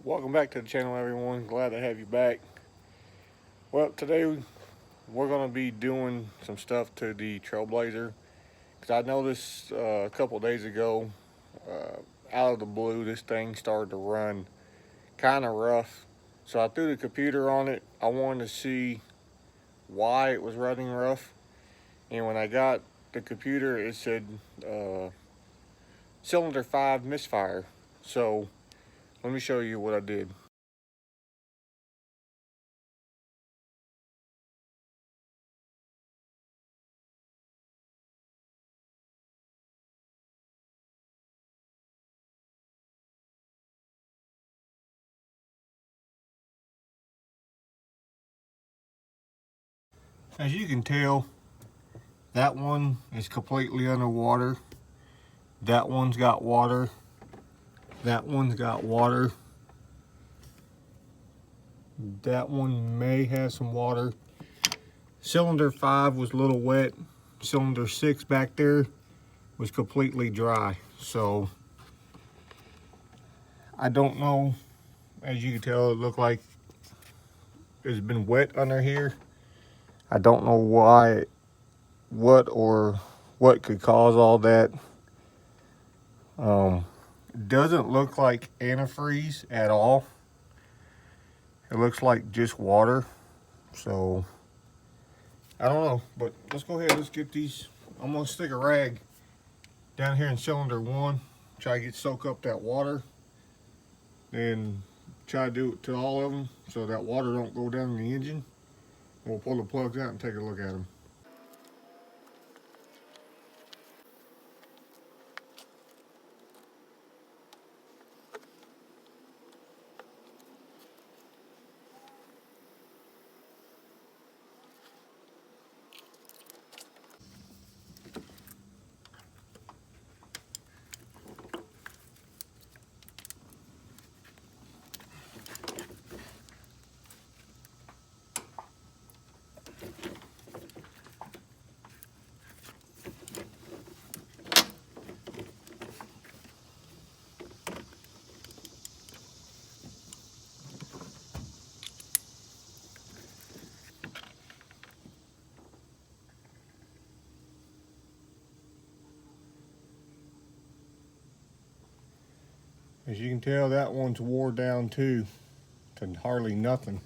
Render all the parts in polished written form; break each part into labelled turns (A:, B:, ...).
A: Welcome back to the channel, everyone. Glad to have you back. Well, today we're going to be doing some stuff to the Trailblazer because I noticed a couple days ago, out of the blue, this thing started to run kind of rough. So I threw the computer on it. I wanted to see why it was running rough, and when I got the computer, it said cylinder 5 misfire. So let me show you what I did. As you can tell, that one is completely underwater. That one's got water. That one's got water. That one may have some water. Cylinder 5 was a little wet. Cylinder 6 back there was completely dry. So I don't know. As you can tell, it looked like it's been wet under here. I don't know why, what could cause all that. It doesn't look like antifreeze at all. It looks like just water. So I don't know, but let's go ahead. Let's get these. I'm gonna stick a rag down here in cylinder 1, try to soak up that water, and try to do it to all of them so that water don't go down in the engine. We'll pull the plugs out and take a look at them. As you can tell, that one's wore down too to hardly nothing.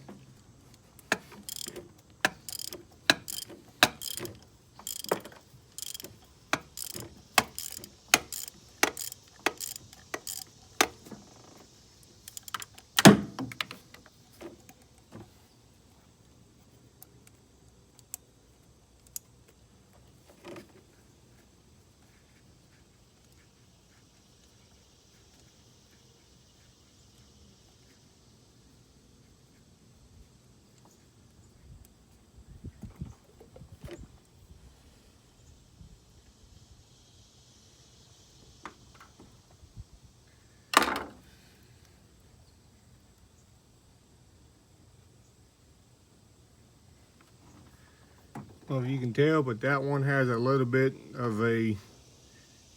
A: Well, if you can tell, but that one has a little bit of a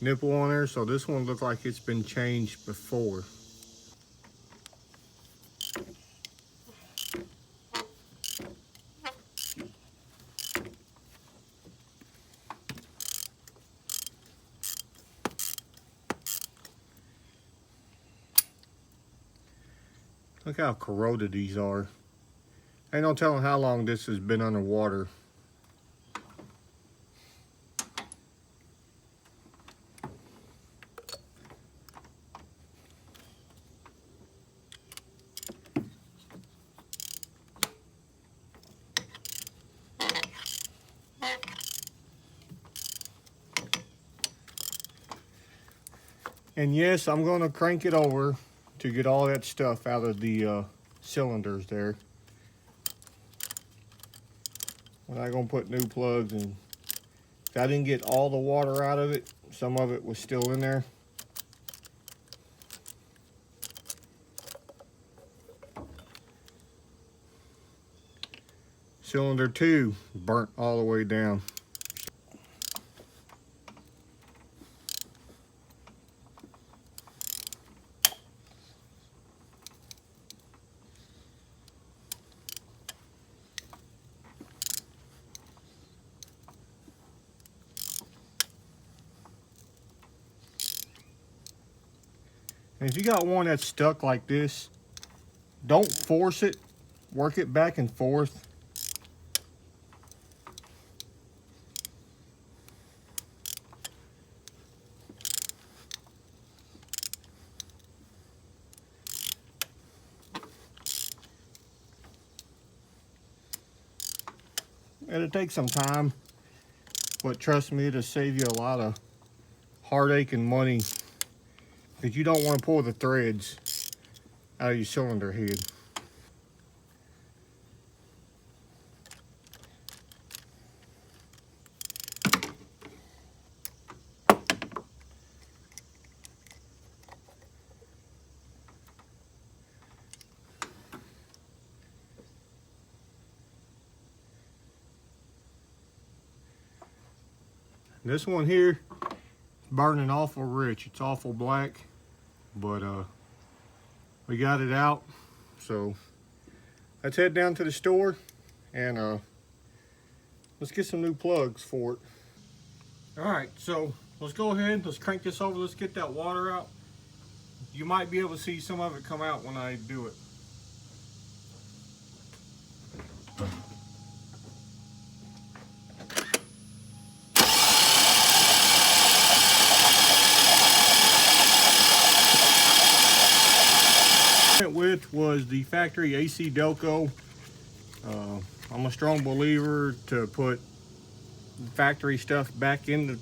A: nipple on there, so this one looks like it's been changed before. Look how corroded these are. Ain't no telling how long this has been underwater. And yes, I'm gonna crank it over to get all that stuff out of the cylinders there. We're not gonna put new plugs in. I didn't get all the water out of it. Some of it was still in there. Cylinder 2 burnt all the way down. And if you got one that's stuck like this, don't force it. Work it back and forth. It'll take some time, but trust me, it'll save you a lot of heartache and money, because you don't want to pull the threads out of your cylinder head. This one here, burning awful rich. It's awful black, but we got it out. So let's head down to the store and let's get some new plugs for it. All right, so let's go ahead, let's crank this over, let's get that water out. You might be able to see some of it come out when I do it. With was the factory AC Delco. I'm a strong believer to put factory stuff back in the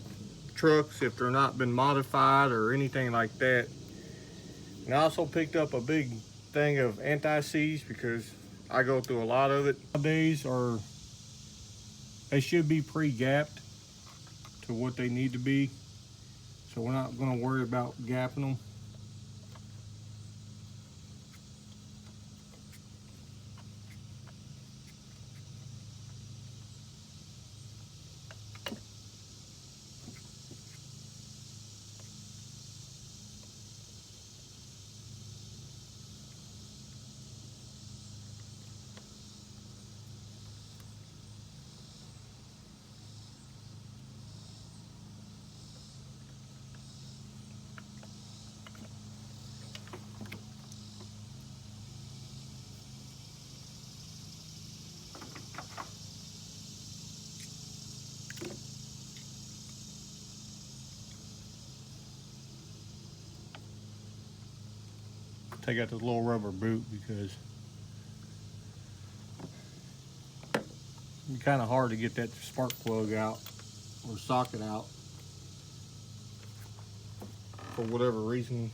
A: trucks if they're not been modified or anything like that. And I also picked up a big thing of anti-seize because I go through a lot of it nowadays, or they should be pre-gapped to what they need to be, so we're not going to worry about gapping them. Take out this little rubber boot because it's kind of hard to get that spark plug out or socket out for whatever reason.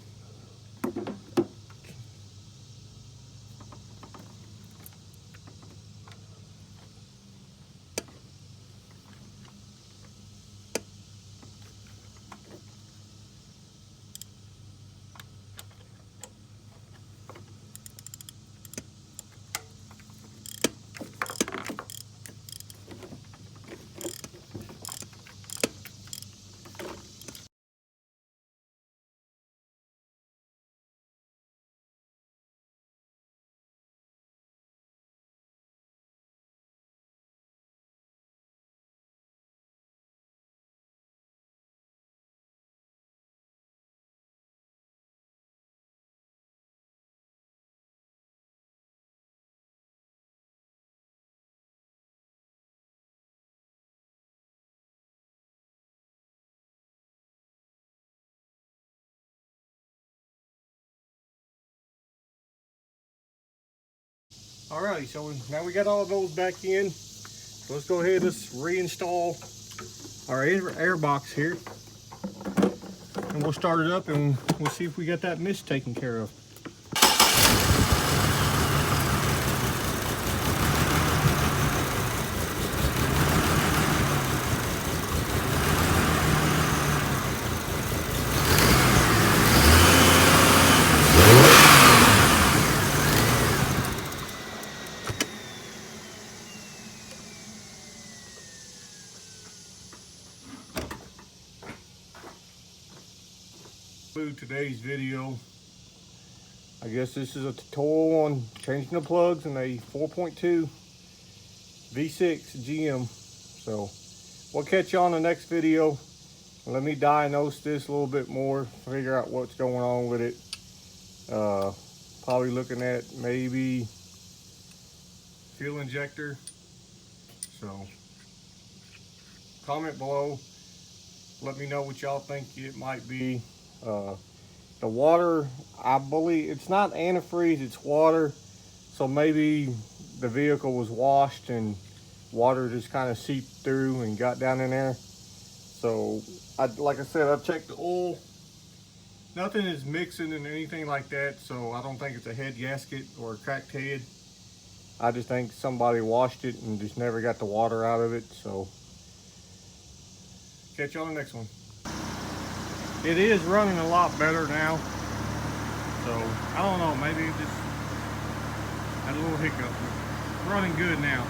A: Alright, so now we got all those back in. So let's go ahead, let's reinstall our air box here. And we'll start it up and we'll see if we got that mist taken care of. Today's video, I guess this is a tutorial on changing the plugs in a 4.2 V6 GM. So we'll catch you on the next video. Let me diagnose this a little bit more, figure out what's going on with it, Probably looking at maybe fuel injector. So comment below, let me know what y'all think it might be. The water, I believe it's not antifreeze, it's water. So maybe the vehicle was washed and water just kind of seeped through and got down in there. So like I said, I checked the oil. Nothing is mixing and anything like that, so I don't think it's a head gasket or a cracked head. I just think somebody washed it and just never got the water out of it. So catch you on the next one. It is running a lot better now. So I don't know, maybe it just had a little hiccup. It's running good now.